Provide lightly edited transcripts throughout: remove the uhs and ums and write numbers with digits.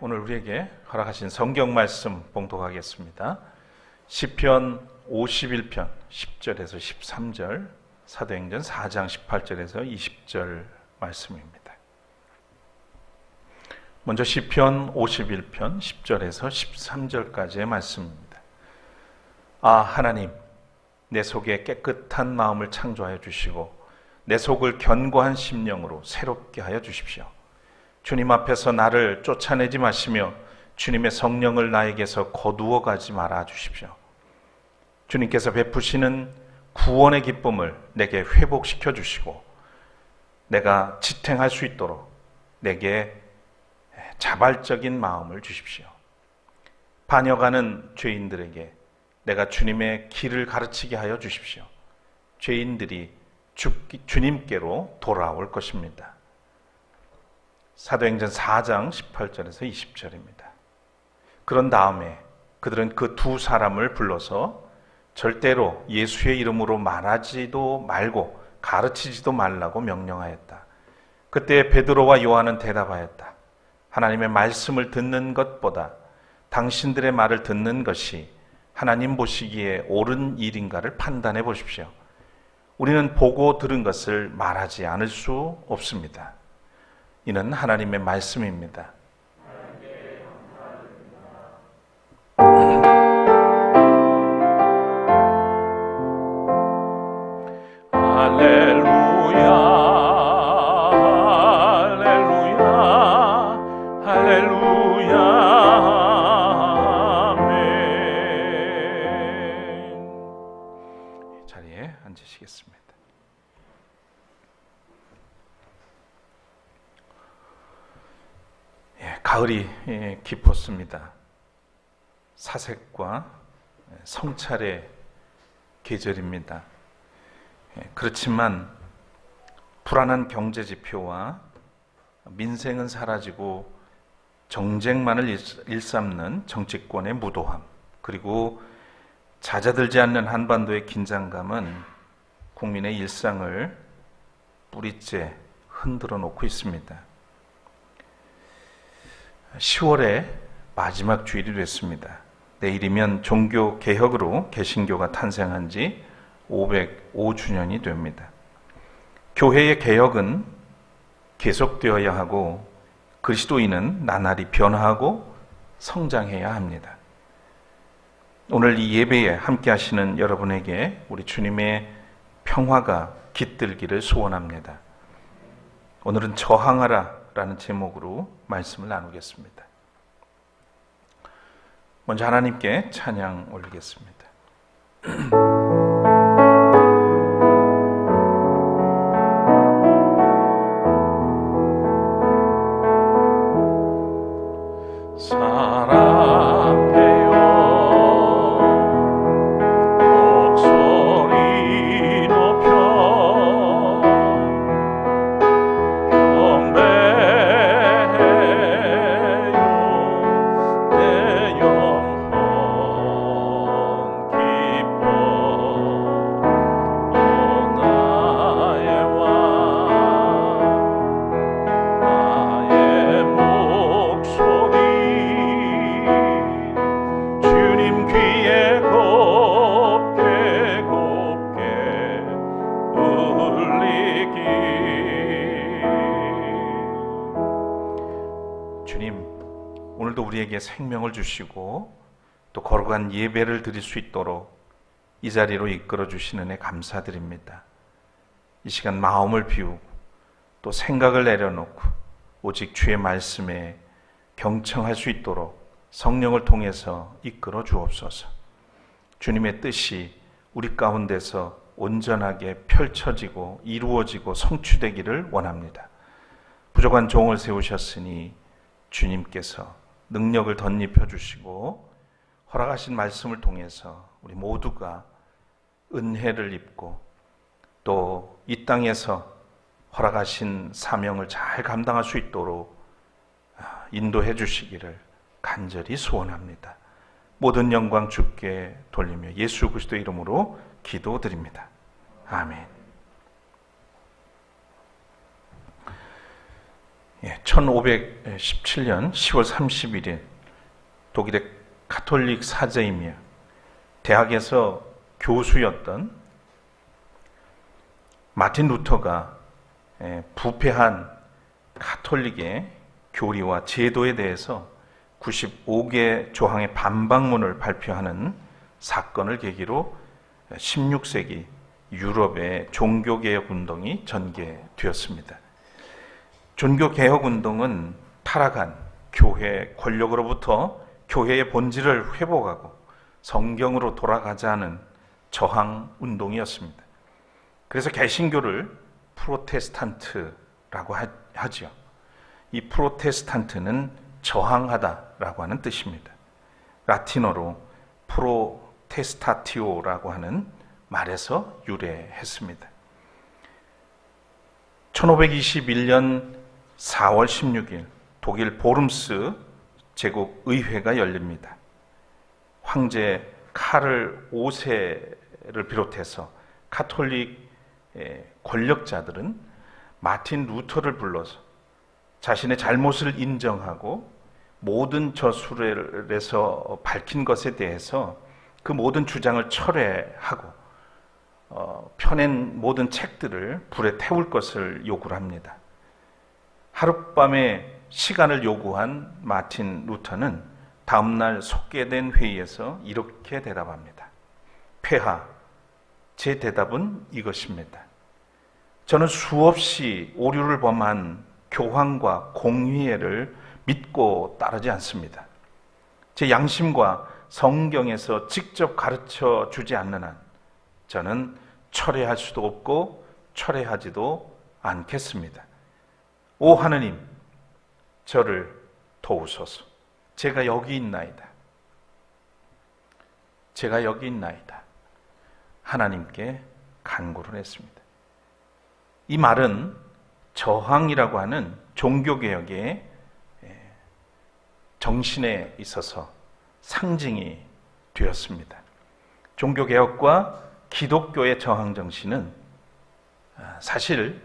오늘 우리에게 허락하신 성경 말씀 봉독하겠습니다. 시편 51편 10절에서 13절, 사도행전 4장 18절에서 20절 말씀입니다. 먼저 시편 51편 10절에서 13절까지의 말씀입니다. 아, 하나님, 내 속에 깨끗한 마음을 창조하여 주시고 내 속을 견고한 심령으로 새롭게 하여 주십시오. 주님 앞에서 나를 쫓아내지 마시며 주님의 성령을 나에게서 거두어 가지 말아 주십시오. 주님께서 베푸시는 구원의 기쁨을 내게 회복시켜 주시고 내가 지탱할 수 있도록 내게 자발적인 마음을 주십시오. 반역하는 죄인들에게 내가 주님의 길을 가르치게 하여 주십시오. 죄인들이 주님께로 돌아올 것입니다. 사도행전 4장 18절에서 20절입니다. 그런 다음에 그들은 그 두 사람을 불러서 절대로 예수의 이름으로 말하지도 말고 가르치지도 말라고 명령하였다. 그때 베드로와 요한은 대답하였다. 하나님의 말씀을 듣는 것보다 당신들의 말을 듣는 것이 하나님 보시기에 옳은 일인가를 판단해 보십시오. 우리는 보고 들은 것을 말하지 않을 수 없습니다. 이는 하나님의 말씀입니다. 할렐루야, 할렐루야, 할렐루야, 아멘. 자리에 앉으시겠습니다. 가을이 깊었습니다. 사색과 성찰의 계절입니다. 그렇지만 불안한 경제 지표와 민생은 사라지고 정쟁만을 일삼는 정치권의 무도함, 그리고 잦아들지 않는 한반도의 긴장감은 국민의 일상을 뿌리째 흔들어 놓고 있습니다. 10월에 마지막 주일이 됐습니다. 내일이면 종교 개혁으로 개신교가 탄생한 지 505주년이 됩니다. 교회의 개혁은 계속되어야 하고 그리스도인은 나날이 변화하고 성장해야 합니다. 오늘 이 예배에 함께 하시는 여러분에게 우리 주님의 평화가 깃들기를 소원합니다. 오늘은 저항하라 라는 제목으로 말씀을 나누겠습니다. 먼저 하나님께 찬양 올리겠습니다. 우리에게 생명을 주시고 또 거룩한 예배를 드릴 수 있도록 이 자리로 이끌어 주시는 은혜 감사드립니다. 이 시간 마음을 비우고 또 생각을 내려놓고 오직 주의 말씀에 경청할 수 있도록 성령을 통해서 이끌어 주옵소서. 주님의 뜻이 우리 가운데서 온전하게 펼쳐지고 이루어지고 성취되기를 원합니다. 부족한 종을 세우셨으니 주님께서 능력을 덧입혀 주시고 허락하신 말씀을 통해서 우리 모두가 은혜를 입고 또 이 땅에서 허락하신 사명을 잘 감당할 수 있도록 인도해 주시기를 간절히 소원합니다. 모든 영광 주께 돌리며 예수 그리스도 이름으로 기도드립니다. 아멘. 1517년 10월 31일 독일의 가톨릭 사제이며 대학에서 교수였던 마틴 루터가 부패한 가톨릭의 교리와 제도에 대해서 95개 조항의 반박문을 발표하는 사건을 계기로 16세기 유럽의 종교개혁 운동이 전개되었습니다. 종교개혁 운동은 타락한 교회 권력으로부터 교회의 본질을 회복하고 성경으로 돌아가자는 저항 운동이었습니다. 그래서 개신교를 프로테스탄트라고 하죠. 이 프로테스탄트는 저항하다라고 하는 뜻입니다. 라틴어로 프로테스타티오라고 하는 말에서 유래했습니다. 1521년 4월 16일 독일 보름스 제국 의회가 열립니다. 황제 카를 5세를 비롯해서 가톨릭 권력자들은 마틴 루터를 불러서 자신의 잘못을 인정하고 모든 저술에서 밝힌 것에 대해서 그 모든 주장을 철회하고 펴낸 모든 책들을 불에 태울 것을 요구를 합니다. 하룻밤의 시간을 요구한 마틴 루터는 다음날 속개된 회의에서 이렇게 대답합니다. 폐하, 제 대답은 이것입니다. 저는 수없이 오류를 범한 교황과 공의회를 믿고 따르지 않습니다. 제 양심과 성경에서 직접 가르쳐 주지 않는 한 저는 철회할 수도 없고 철회하지도 않겠습니다. 오 하느님, 저를 도우소서. 제가 여기 있나이다. 제가 여기 있나이다. 하나님께 간구를 했습니다. 이 말은 저항이라고 하는 종교개혁의 정신에 있어서 상징이 되었습니다. 종교개혁과 기독교의 저항 정신은 사실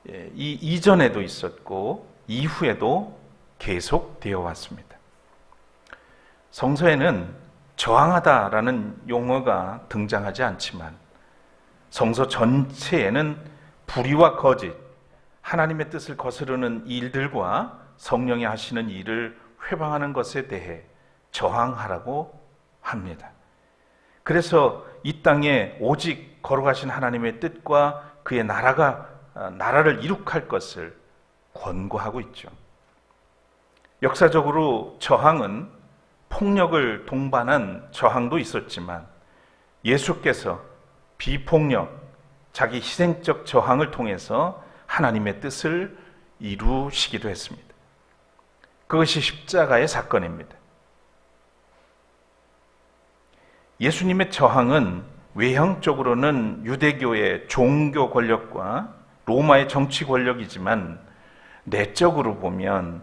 이 이전에도 있었고 이후에도 계속되어 왔습니다. 성서에는 저항하다라는 용어가 등장하지 않지만 성서 전체에는 불의와 거짓, 하나님의 뜻을 거스르는 일들과 성령이 하시는 일을 회방하는 것에 대해 저항하라고 합니다. 그래서 이 땅에 오직 거룩하신 하나님의 뜻과 그의 나라를 이룩할 것을 권고하고 있죠. 역사적으로 저항은 폭력을 동반한 저항도 있었지만 예수께서 비폭력, 자기 희생적 저항을 통해서 하나님의 뜻을 이루시기도 했습니다. 그것이 십자가의 사건입니다. 예수님의 저항은 외형적으로는 유대교의 종교 권력과 로마의 정치 권력이지만 내적으로 보면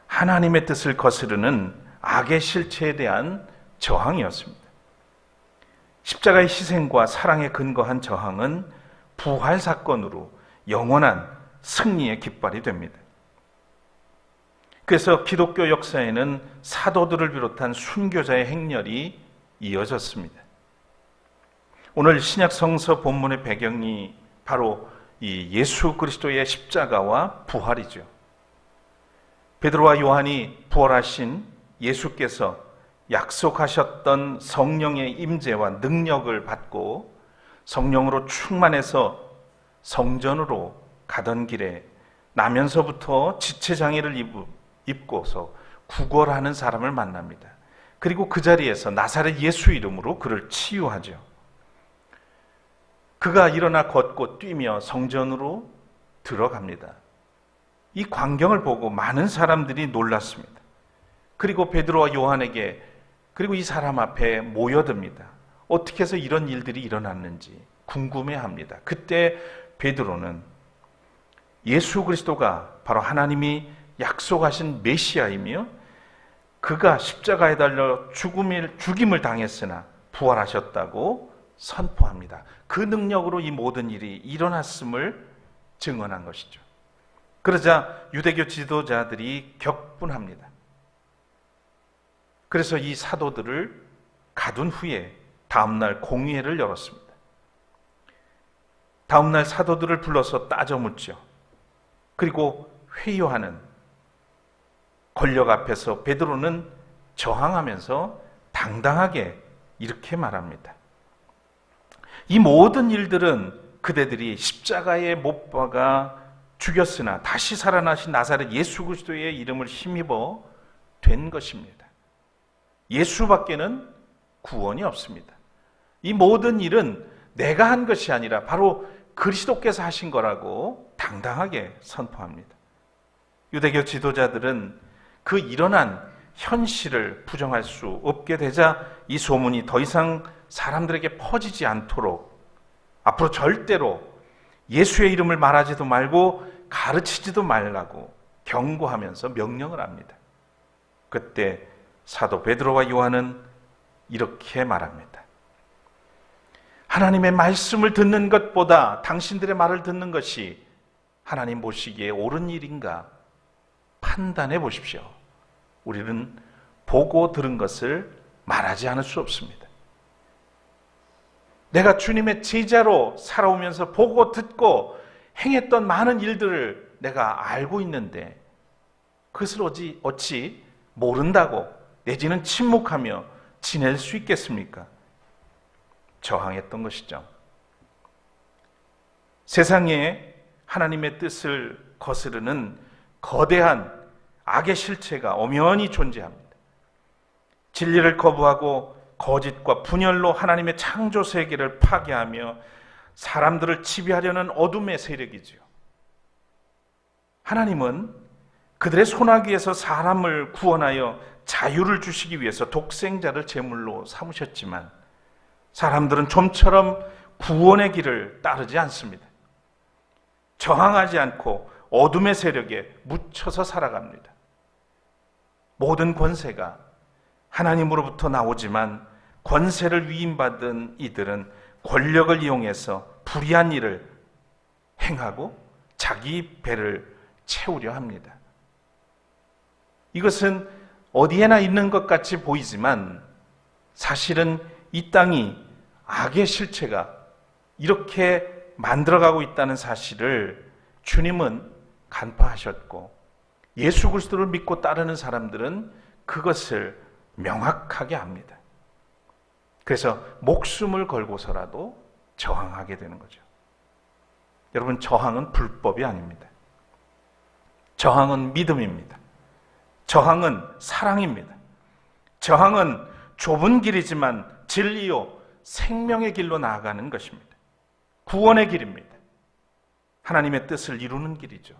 하나님의 뜻을 거스르는 악의 실체에 대한 저항이었습니다. 십자가의 희생과 사랑에 근거한 저항은 부활 사건으로 영원한 승리의 깃발이 됩니다. 그래서 기독교 역사에는 사도들을 비롯한 순교자의 행렬이 이어졌습니다. 오늘 신약 성서 본문의 배경이 바로 이 예수 그리스도의 십자가와 부활이죠. 베드로와 요한이 부활하신 예수께서 약속하셨던 성령의 임재와 능력을 받고 성령으로 충만해서 성전으로 가던 길에 나면서부터 지체장애를 입고서 구걸하는 사람을 만납니다. 그리고 그 자리에서 나사렛 예수 이름으로 그를 치유하죠. 그가 일어나 걷고 뛰며 성전으로 들어갑니다. 이 광경을 보고 많은 사람들이 놀랐습니다. 그리고 베드로와 요한에게 그리고 이 사람 앞에 모여듭니다. 어떻게 해서 이런 일들이 일어났는지 궁금해합니다. 그때 베드로는 예수 그리스도가 바로 하나님이 약속하신 메시아이며 그가 십자가에 달려 죽임을 당했으나 부활하셨다고 선포합니다. 그 능력으로 이 모든 일이 일어났음을 증언한 것이죠. 그러자 유대교 지도자들이 격분합니다. 그래서 이 사도들을 가둔 후에 다음날 공의회를 열었습니다. 다음날 사도들을 불러서 따져 묻죠. 그리고 회유하는 권력 앞에서 베드로는 저항하면서 당당하게 이렇게 말합니다. 이 모든 일들은 그대들이 십자가에 못 박아 죽였으나 다시 살아나신 나사렛 예수 그리스도의 이름을 힘입어 된 것입니다. 예수밖에는 구원이 없습니다. 이 모든 일은 내가 한 것이 아니라 바로 그리스도께서 하신 거라고 당당하게 선포합니다. 유대교 지도자들은 그 일어난 현실을 부정할 수 없게 되자 이 소문이 더 이상 사람들에게 퍼지지 않도록 앞으로 절대로 예수의 이름을 말하지도 말고 가르치지도 말라고 경고하면서 명령을 합니다. 그때 사도 베드로와 요한은 이렇게 말합니다. 하나님의 말씀을 듣는 것보다 당신들의 말을 듣는 것이 하나님 보시기에 옳은 일인가 판단해 보십시오. 우리는 보고 들은 것을 말하지 않을 수 없습니다. 내가 주님의 제자로 살아오면서 보고 듣고 행했던 많은 일들을 내가 알고 있는데 그것을 어찌 모른다고 내지는 침묵하며 지낼 수 있겠습니까? 저항했던 것이죠. 세상에 하나님의 뜻을 거스르는 거대한 악의 실체가 엄연히 존재합니다. 진리를 거부하고 거짓과 분열로 하나님의 창조 세계를 파괴하며 사람들을 지배하려는 어둠의 세력이지요. 하나님은 그들의 손아귀에서 사람을 구원하여 자유를 주시기 위해서 독생자를 제물로 삼으셨지만 사람들은 좀처럼 구원의 길을 따르지 않습니다. 저항하지 않고 어둠의 세력에 묻혀서 살아갑니다. 모든 권세가 하나님으로부터 나오지만 권세를 위임받은 이들은 권력을 이용해서 불의한 일을 행하고 자기 배를 채우려 합니다. 이것은 어디에나 있는 것 같이 보이지만 사실은 이 땅이 악의 실체가 이렇게 만들어가고 있다는 사실을 주님은 간파하셨고 예수 그리스도를 믿고 따르는 사람들은 그것을 명확하게 압니다. 그래서 목숨을 걸고서라도 저항하게 되는 거죠. 여러분, 저항은 불법이 아닙니다. 저항은 믿음입니다. 저항은 사랑입니다. 저항은 좁은 길이지만 진리요 생명의 길로 나아가는 것입니다. 구원의 길입니다. 하나님의 뜻을 이루는 길이죠.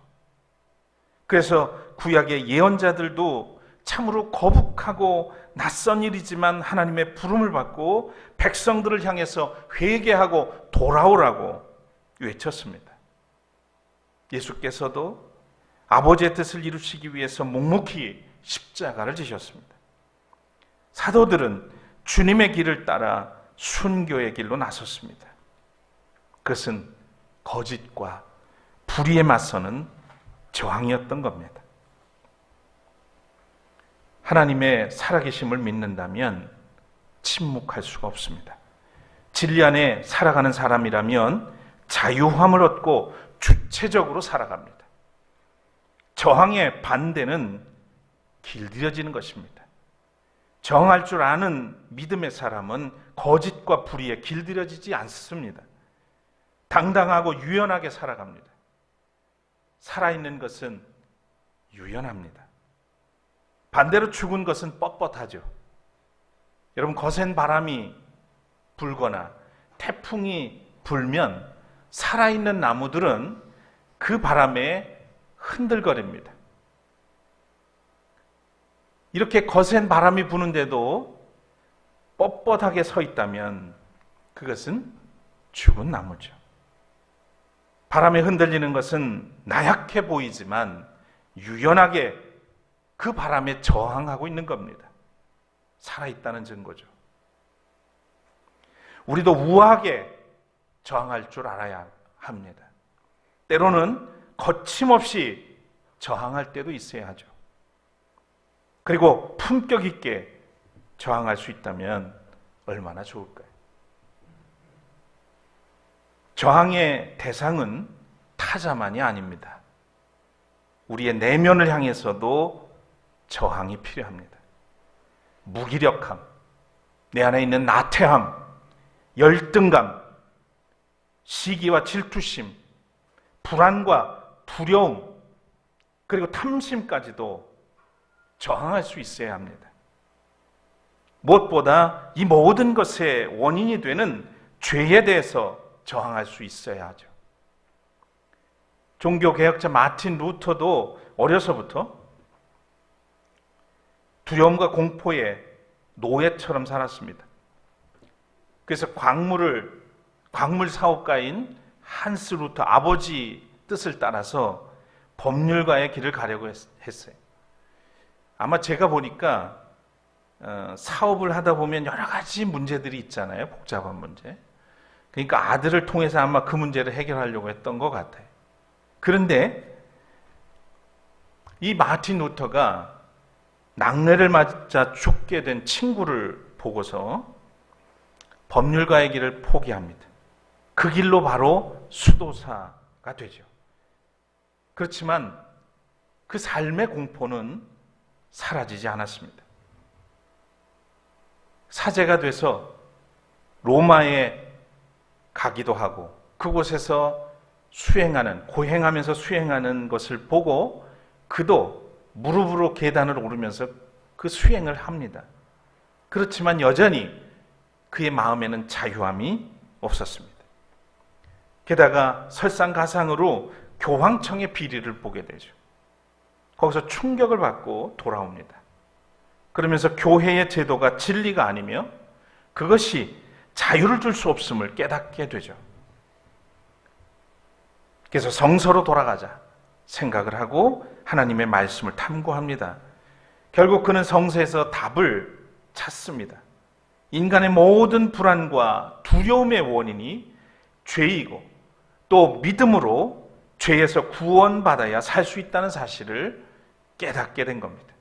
그래서 구약의 예언자들도 참으로 거북하고 낯선 일이지만 하나님의 부름을 받고 백성들을 향해서 회개하고 돌아오라고 외쳤습니다. 예수께서도 아버지의 뜻을 이루시기 위해서 묵묵히 십자가를 지셨습니다. 사도들은 주님의 길을 따라 순교의 길로 나섰습니다. 그것은 거짓과 불의에 맞서는 저항이었던 겁니다. 하나님의 살아계심을 믿는다면 침묵할 수가 없습니다. 진리 안에 살아가는 사람이라면 자유함을 얻고 주체적으로 살아갑니다. 저항의 반대는 길들여지는 것입니다. 저항할 줄 아는 믿음의 사람은 거짓과 불의에 길들여지지 않습니다. 당당하고 유연하게 살아갑니다. 살아있는 것은 유연합니다. 반대로 죽은 것은 뻣뻣하죠. 여러분, 거센 바람이 불거나 태풍이 불면 살아있는 나무들은 그 바람에 흔들거립니다. 이렇게 거센 바람이 부는데도 뻣뻣하게 서 있다면 그것은 죽은 나무죠. 바람에 흔들리는 것은 나약해 보이지만 유연하게 그 바람에 저항하고 있는 겁니다. 살아있다는 증거죠. 우리도 우아하게 저항할 줄 알아야 합니다. 때로는 거침없이 저항할 때도 있어야 하죠. 그리고 품격 있게 저항할 수 있다면 얼마나 좋을까요? 저항의 대상은 타자만이 아닙니다. 우리의 내면을 향해서도 저항이 필요합니다. 무기력함, 내 안에 있는 나태함, 열등감, 시기와 질투심, 불안과 두려움, 그리고 탐심까지도 저항할 수 있어야 합니다. 무엇보다 이 모든 것의 원인이 되는 죄에 대해서 저항할 수 있어야 하죠. 종교개혁자 마틴 루터도 어려서부터 두려움과 공포의 노예처럼 살았습니다. 그래서 광물 사업가인 한스 루터 아버지 뜻을 따라서 법률가의 길을 가려고 했어요. 아마 제가 보니까 사업을 하다 보면 여러 가지 문제들이 있잖아요. 복잡한 문제. 그러니까 아들을 통해서 아마 그 문제를 해결하려고 했던 것 같아요. 그런데 이 마틴 루터가 낙뢰를 맞아 죽게 된 친구를 보고서 법률가의 길을 포기합니다. 그 길로 바로 수도사가 되죠. 그렇지만 그 삶의 공포는 사라지지 않았습니다. 사제가 돼서 로마에 가기도 하고 그곳에서 고행하면서 수행하는 것을 보고 그도 무릎으로 계단을 오르면서 그 수행을 합니다. 그렇지만 여전히 그의 마음에는 자유함이 없었습니다. 게다가 설상가상으로 교황청의 비리를 보게 되죠. 거기서 충격을 받고 돌아옵니다. 그러면서 교회의 제도가 진리가 아니며 그것이 자유를 줄 수 없음을 깨닫게 되죠. 그래서 성서로 돌아가자 생각을 하고 하나님의 말씀을 탐구합니다. 결국 그는 성서에서 답을 찾습니다. 인간의 모든 불안과 두려움의 원인이 죄이고 또 믿음으로 죄에서 구원받아야 살 수 있다는 사실을 깨닫게 된 겁니다.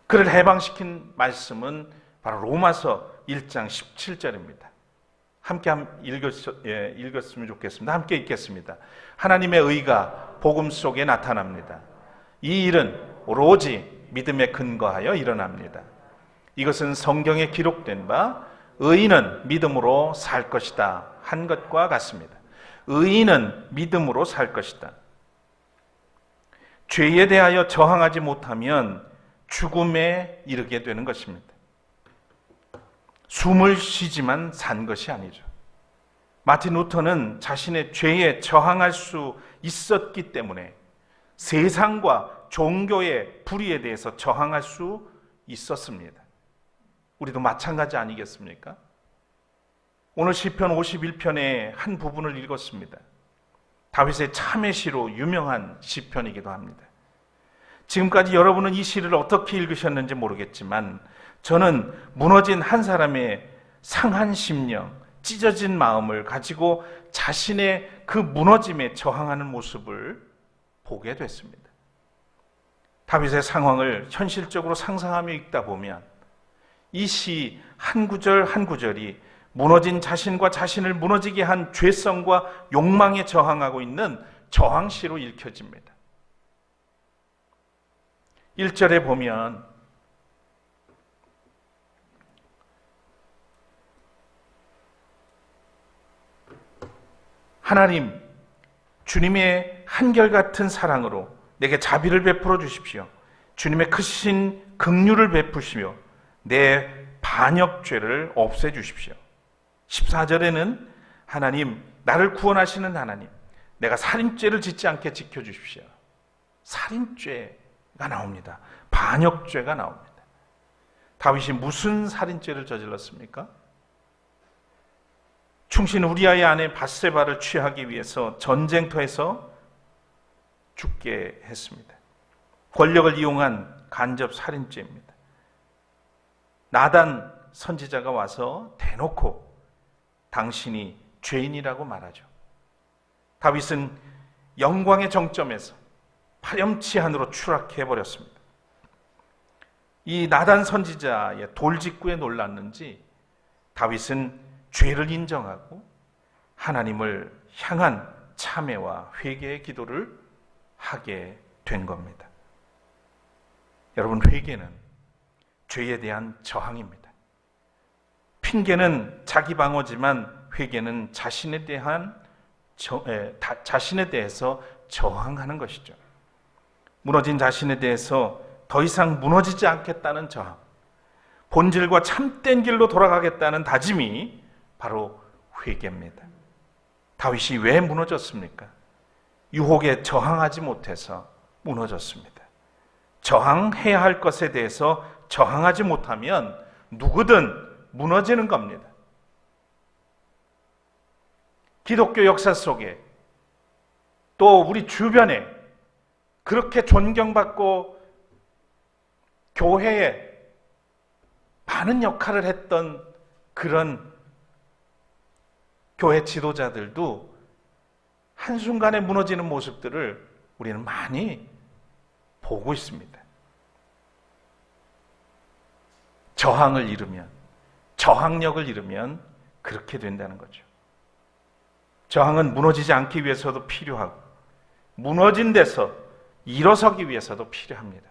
그를 해방시킨 말씀은 바로 로마서 1장 17절입니다. 함께 읽었으면 좋겠습니다. 함께 읽겠습니다. 하나님의 의가 복음 속에 나타납니다. 이 일은 오로지 믿음에 근거하여 일어납니다. 이것은 성경에 기록된 바 의인은 믿음으로 살 것이다 한 것과 같습니다. 의인은 믿음으로 살 것이다. 죄에 대하여 저항하지 못하면 죽음에 이르게 되는 것입니다. 숨을 쉬지만 산 것이 아니죠. 마틴 루터는 자신의 죄에 저항할 수 있었기 때문에 세상과 종교의 불의에 대해서 저항할 수 있었습니다. 우리도 마찬가지 아니겠습니까? 오늘 시편 51편의 한 부분을 읽었습니다. 다윗의 참회 시로 유명한 시편이기도 합니다. 지금까지 여러분은 이 시를 어떻게 읽으셨는지 모르겠지만 저는 무너진 한 사람의 상한 심령, 찢어진 마음을 가지고 자신의 그 무너짐에 저항하는 모습을 보게 됐습니다. 다윗의 상황을 현실적으로 상상하며 읽다 보면 이 시 한 구절 한 구절이 무너진 자신과 자신을 무너지게 한 죄성과 욕망에 저항하고 있는 저항시로 읽혀집니다. 1절에 보면 하나님, 주님의 한결같은 사랑으로 내게 자비를 베풀어 주십시오. 주님의 크신 긍휼을 베푸시며 내 반역죄를 없애 주십시오. 14절에는 하나님, 나를 구원하시는 하나님, 내가 살인죄를 짓지 않게 지켜주십시오. 살인죄가 나옵니다. 반역죄가 나옵니다. 다윗이 무슨 살인죄를 저질렀습니까? 충신 우리아의 아내 밧세바를 취하기 위해서 전쟁터에서 죽게 했습니다. 권력을 이용한 간접 살인죄입니다. 나단 선지자가 와서 대놓고 당신이 죄인이라고 말하죠. 다윗은 영광의 정점에서 파렴치 하늘로 추락해 버렸습니다. 이 나단 선지자의 돌직구에 놀랐는지 다윗은 죄를 인정하고 하나님을 향한 참회와 회개의 기도를 하게 된 겁니다. 여러분, 회개는 죄에 대한 저항입니다. 핑계는 자기 방어지만 회개는 자신에 대해서 저항하는 것이죠. 무너진 자신에 대해서 더 이상 무너지지 않겠다는 저항, 본질과 참된 길로 돌아가겠다는 다짐이 바로 회개입니다. 다윗이 왜 무너졌습니까? 유혹에 저항하지 못해서 무너졌습니다. 저항해야 할 것에 대해서 저항하지 못하면 누구든 무너지는 겁니다. 기독교 역사 속에 또 우리 주변에 그렇게 존경받고 교회에 많은 역할을 했던 그런 교회 지도자들도 한순간에 무너지는 모습들을 우리는 많이 보고 있습니다. 저항을 잃으면, 저항력을 잃으면 그렇게 된다는 거죠. 저항은 무너지지 않기 위해서도 필요하고 무너진 데서 일어서기 위해서도 필요합니다.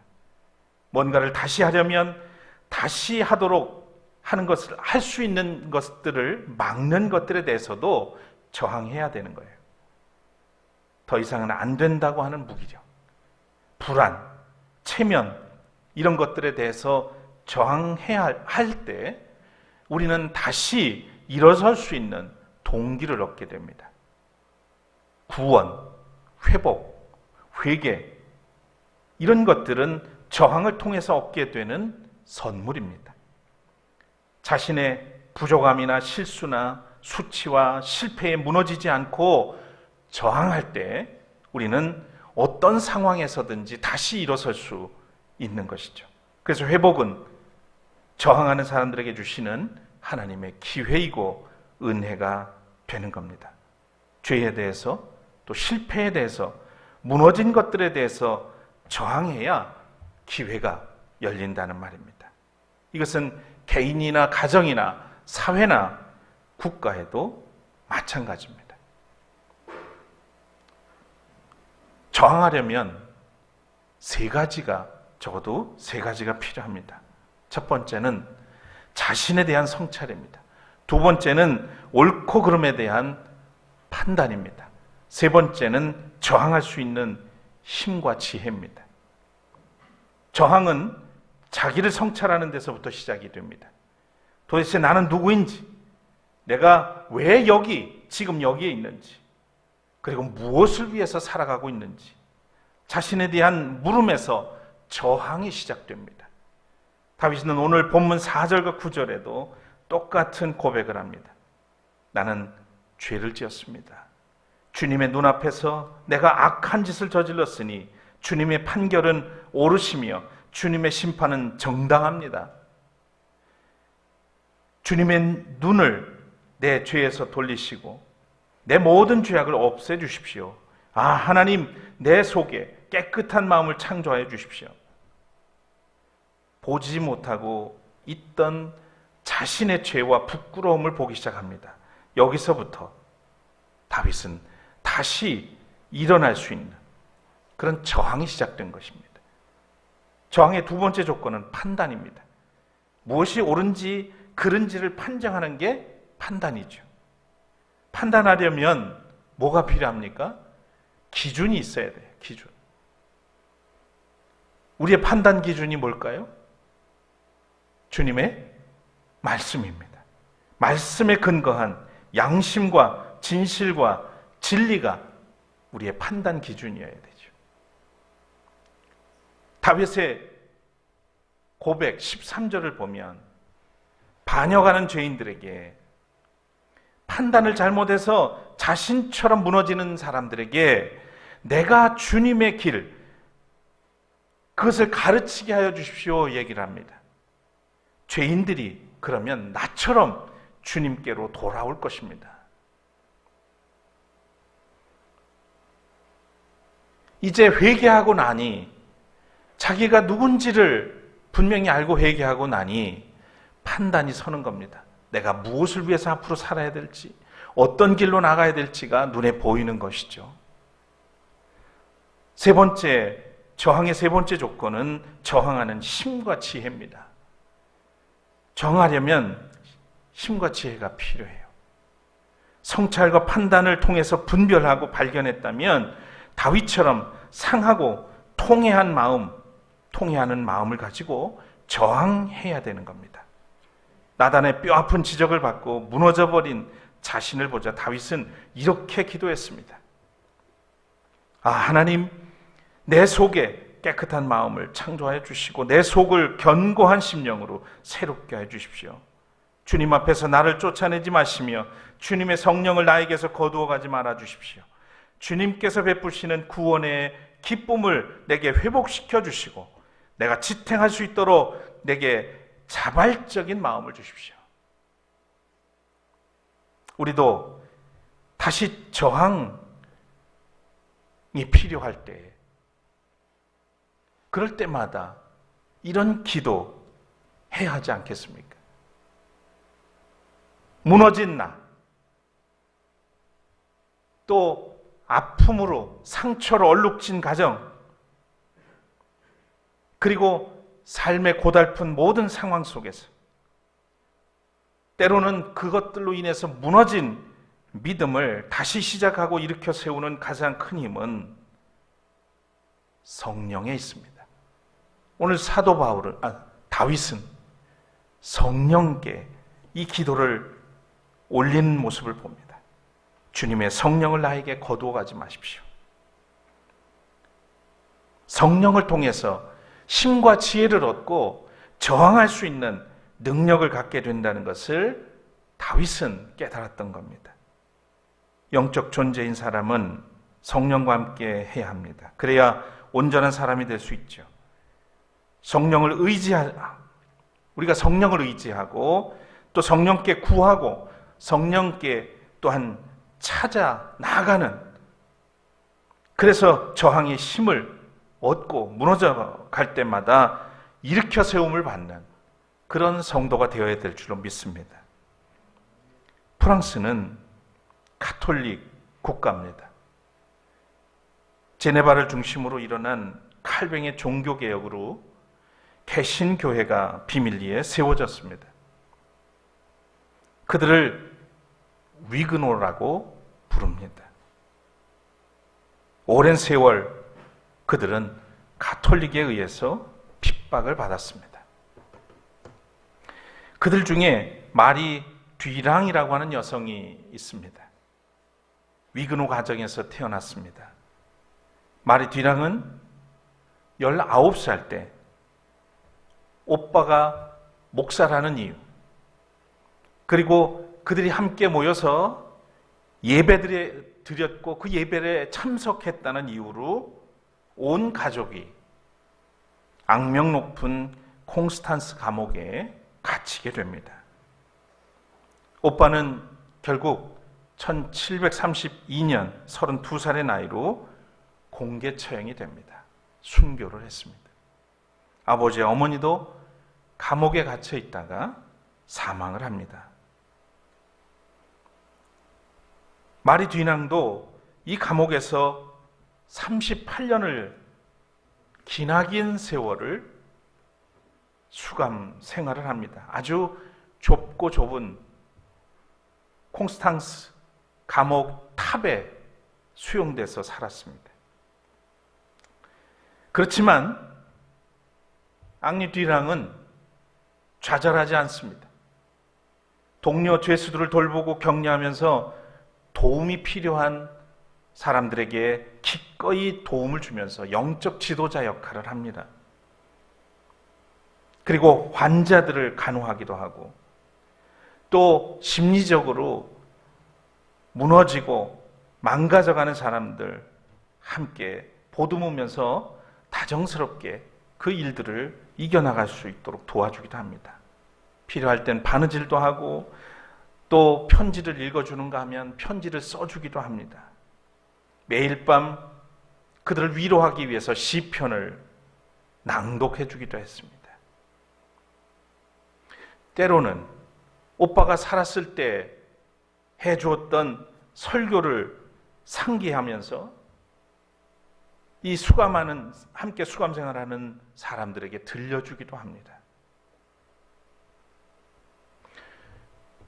뭔가를 다시 하려면 다시 하도록 하는 것을 할 수 있는 것들을 막는 것들에 대해서도 저항해야 되는 거예요. 더 이상은 안 된다고 하는 무기력, 불안, 체면 이런 것들에 대해서 저항해야 할 때 우리는 다시 일어설 수 있는 동기를 얻게 됩니다. 구원, 회복, 회개 이런 것들은 저항을 통해서 얻게 되는 선물입니다. 자신의 부족함이나 실수나 수치와 실패에 무너지지 않고 저항할 때 우리는 어떤 상황에서든지 다시 일어설 수 있는 것이죠. 그래서 회복은 저항하는 사람들에게 주시는 하나님의 기회이고 은혜가 되는 겁니다. 죄에 대해서 또 실패에 대해서 무너진 것들에 대해서 저항해야 기회가 열린다는 말입니다. 이것은 개인이나 가정이나 사회나 국가에도 마찬가지입니다. 저항하려면 적어도 세 가지가 필요합니다. 첫 번째는 자신에 대한 성찰입니다. 두 번째는 옳고 그름에 대한 판단입니다. 세 번째는 저항할 수 있는 힘과 지혜입니다. 저항은 자기를 성찰하는 데서부터 시작이 됩니다. 도대체 나는 누구인지, 내가 왜 지금 여기에 있는지, 그리고 무엇을 위해서 살아가고 있는지, 자신에 대한 물음에서 저항이 시작됩니다. 다윗은 오늘 본문 4절과 9절에도 똑같은 고백을 합니다. 나는 죄를 지었습니다. 주님의 눈앞에서 내가 악한 짓을 저질렀으니 주님의 판결은 옳으시며 주님의 심판은 정당합니다. 주님의 눈을 내 죄에서 돌리시고 내 모든 죄악을 없애주십시오. 하나님, 내 속에 깨끗한 마음을 창조하여 주십시오. 보지 못하고 있던 자신의 죄와 부끄러움을 보기 시작합니다. 여기서부터 다윗은 다시 일어날 수 있는 그런 저항이 시작된 것입니다. 저항의 두 번째 조건은 판단입니다. 무엇이 옳은지 그른지를 판정하는 게 판단이죠. 판단하려면 뭐가 필요합니까? 기준이 있어야 돼요. 기준. 우리의 판단 기준이 뭘까요? 주님의 말씀입니다. 말씀에 근거한 양심과 진실과 진리가 우리의 판단 기준이어야 되죠. 다윗의 고백 13절을 보면 반역하는 죄인들에게, 판단을 잘못해서 자신처럼 무너지는 사람들에게 내가 주님의 길, 그것을 가르치게 하여 주십시오 얘기를 합니다. 죄인들이 그러면 나처럼 주님께로 돌아올 것입니다. 이제 회개하고 나니, 자기가 누군지를 분명히 알고 회개하고 나니 판단이 서는 겁니다. 내가 무엇을 위해서 앞으로 살아야 될지, 어떤 길로 나가야 될지가 눈에 보이는 것이죠. 세 번째, 저항의 세 번째 조건은 저항하는 힘과 지혜입니다. 저항하려면 힘과 지혜가 필요해요. 성찰과 판단을 통해서 분별하고 발견했다면 다윗처럼 상하고 통회하는 마음을 가지고 저항해야 되는 겁니다. 나단의 뼈아픈 지적을 받고 무너져버린 자신을 보자 다윗은 이렇게 기도했습니다. 하나님, 내 속에 깨끗한 마음을 창조하여 주시고 내 속을 견고한 심령으로 새롭게 해 주십시오. 주님 앞에서 나를 쫓아내지 마시며 주님의 성령을 나에게서 거두어 가지 말아 주십시오. 주님께서 베푸시는 구원의 기쁨을 내게 회복시켜 주시고 내가 지탱할 수 있도록 내게 자발적인 마음을 주십시오. 우리도 다시 저항이 필요할 때, 그럴 때마다 이런 기도 해야 하지 않겠습니까? 무너진 나, 또 아픔으로 상처로 얼룩진 가정, 그리고 삶의 고달픈 모든 상황 속에서 때로는 그것들로 인해서 무너진 믿음을 다시 시작하고 일으켜 세우는 가장 큰 힘은 성령에 있습니다. 오늘 사도 다윗은 성령께 이 기도를 올리는 모습을 봅니다. 주님의 성령을 나에게 거두어 가지 마십시오. 성령을 통해서 힘과 지혜를 얻고 저항할 수 있는 능력을 갖게 된다는 것을 다윗은 깨달았던 겁니다. 영적 존재인 사람은 성령과 함께 해야 합니다. 그래야 온전한 사람이 될 수 있죠. 우리가 성령을 의지하고 또 성령께 구하고 성령께 또한 찾아 나가는, 그래서 저항의 힘을 얻고 무너져 갈 때마다 일으켜 세움을 받는 그런 성도가 되어야 될 줄로 믿습니다. 프랑스는 가톨릭 국가입니다. 제네바를 중심으로 일어난 칼뱅의 종교개혁으로 개신교회가 비밀리에 세워졌습니다. 그들을 위그노라고 부릅니다. 오랜 세월 그들은 가톨릭에 의해서 핍박을 받았습니다. 그들 중에 마리 뒤랑이라고 하는 여성이 있습니다. 위그노 가정에서 태어났습니다. 마리 뒤랑은 19살 때 오빠가 목사라는 이유, 그리고 그들이 함께 모여서 예배를 드렸고 그 예배에 참석했다는 이유로 온 가족이 악명 높은 콩스탄스 감옥에 갇히게 됩니다. 오빠는 결국 1732년 32살의 나이로 공개 처형이 됩니다. 순교를 했습니다. 아버지와 어머니도 감옥에 갇혀 있다가 사망을 합니다. 마리 뒤낭도 이 감옥에서 38년을 기나긴 세월을 수감 생활을 합니다. 아주 좁고 좁은 콩스탕스 감옥 탑에 수용돼서 살았습니다. 그렇지만 앙리 뒤랑은 좌절하지 않습니다. 동료 죄수들을 돌보고 격려하면서 도움이 필요한 사람들에게 기꺼이 도움을 주면서 영적 지도자 역할을 합니다. 그리고 환자들을 간호하기도 하고 또 심리적으로 무너지고 망가져가는 사람들 함께 보듬으면서 다정스럽게 그 일들을 이겨나갈 수 있도록 도와주기도 합니다. 필요할 땐 바느질도 하고 또 편지를 읽어주는가 하면 편지를 써주기도 합니다. 매일 밤 그들을 위로하기 위해서 시편을 낭독해 주기도 했습니다. 때로는 오빠가 살았을 때 해주었던 설교를 상기하면서 이 함께 수감 생활하는 사람들에게 들려주기도 합니다.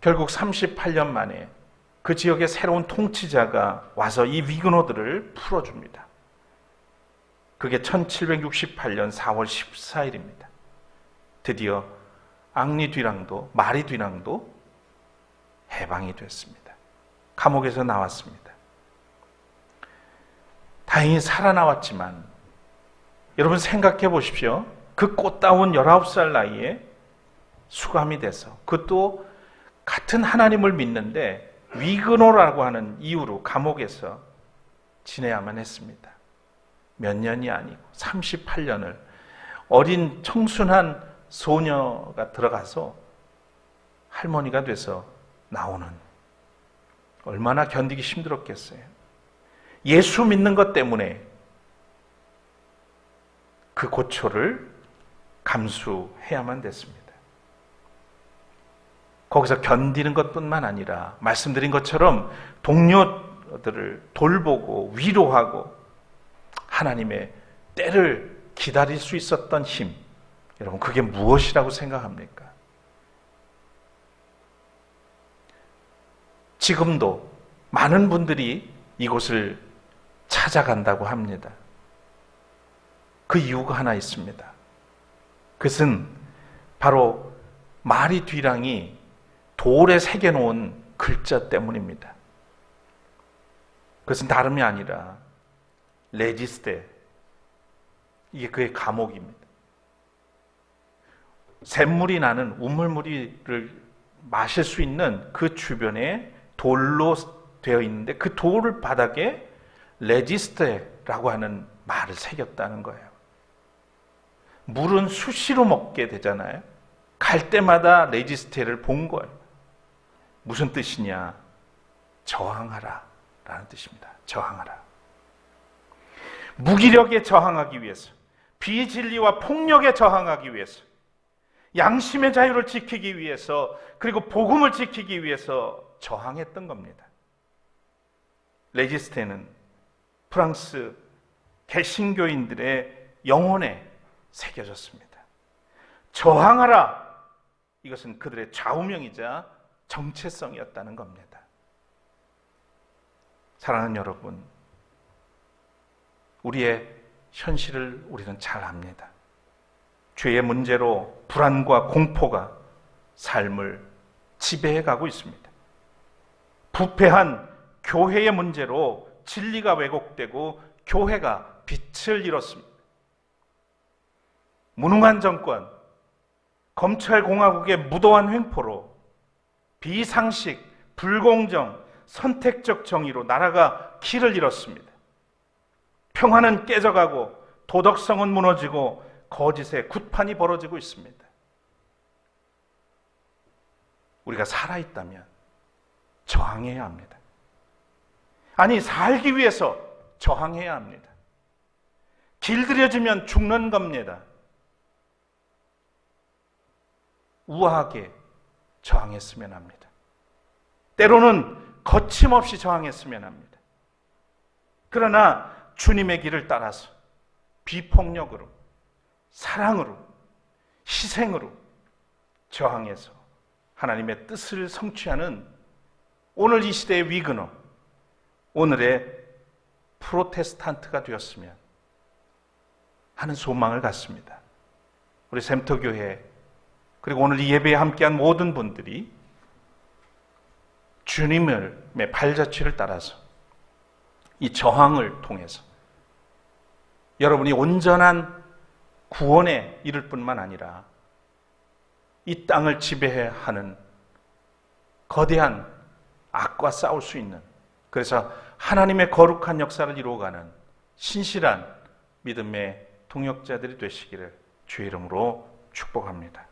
결국 38년 만에 그 지역의 새로운 통치자가 와서 이 위근호들을 풀어줍니다. 그게 1768년 4월 14일입니다. 드디어 마리 뒤랑도 해방이 됐습니다. 감옥에서 나왔습니다. 다행히 살아나왔지만 여러분 생각해 보십시오. 그 꽃다운 19살 나이에 수감이 돼서 그것도 같은 하나님을 믿는데 위근호라고 하는 이유로 감옥에서 지내야만 했습니다. 몇 년이 아니고 38년을 어린 청순한 소녀가 들어가서 할머니가 돼서 나오는, 얼마나 견디기 힘들었겠어요. 예수 믿는 것 때문에 그 고초를 감수해야만 됐습니다. 거기서 견디는 것뿐만 아니라 말씀드린 것처럼 동료들을 돌보고 위로하고 하나님의 때를 기다릴 수 있었던 힘, 여러분 그게 무엇이라고 생각합니까? 지금도 많은 분들이 이곳을 찾아간다고 합니다. 그 이유가 하나 있습니다. 그것은 바로 마리 뒤랑이 돌에 새겨놓은 글자 때문입니다. 그것은 다름이 아니라 레지스테, 이게 그의 감옥입니다. 샘물이 나는 우물물을 마실 수 있는 그 주변에 돌로 되어 있는데 그 돌 바닥에 레지스테라고 하는 말을 새겼다는 거예요. 물은 수시로 먹게 되잖아요. 갈 때마다 레지스테를 본 거예요. 무슨 뜻이냐? 저항하라 라는 뜻입니다. 저항하라. 무기력에 저항하기 위해서, 비진리와 폭력에 저항하기 위해서, 양심의 자유를 지키기 위해서, 그리고 복음을 지키기 위해서 저항했던 겁니다. 레지스테는 프랑스 개신교인들의 영혼에 새겨졌습니다. 저항하라, 이것은 그들의 좌우명이자 정체성이었다는 겁니다. 사랑하는 여러분, 우리의 현실을 우리는 잘 압니다. 죄의 문제로 불안과 공포가 삶을 지배해가고 있습니다. 부패한 교회의 문제로 진리가 왜곡되고 교회가 빛을 잃었습니다. 무능한 정권, 검찰공화국의 무도한 횡포로 비상식, 불공정, 선택적 정의로 나라가 길을 잃었습니다. 평화는 깨져가고 도덕성은 무너지고 거짓의 굿판이 벌어지고 있습니다. 우리가 살아있다면 저항해야 합니다. 아니, 살기 위해서 저항해야 합니다. 길들여지면 죽는 겁니다. 우아하게 저항했으면 합니다. 때로는 거침없이 저항했으면 합니다. 그러나 주님의 길을 따라서 비폭력으로, 사랑으로, 희생으로 저항해서 하나님의 뜻을 성취하는 오늘 이 시대의 위근호, 오늘의 프로테스탄트가 되었으면 하는 소망을 갖습니다. 우리 샘터교회, 그리고 오늘 이 예배에 함께한 모든 분들이 주님의 발자취를 따라서 이 저항을 통해서 여러분이 온전한 구원에 이를 뿐만 아니라 이 땅을 지배하는 거대한 악과 싸울 수 있는, 그래서 하나님의 거룩한 역사를 이루어가는 신실한 믿음의 동역자들이 되시기를 주의 이름으로 축복합니다.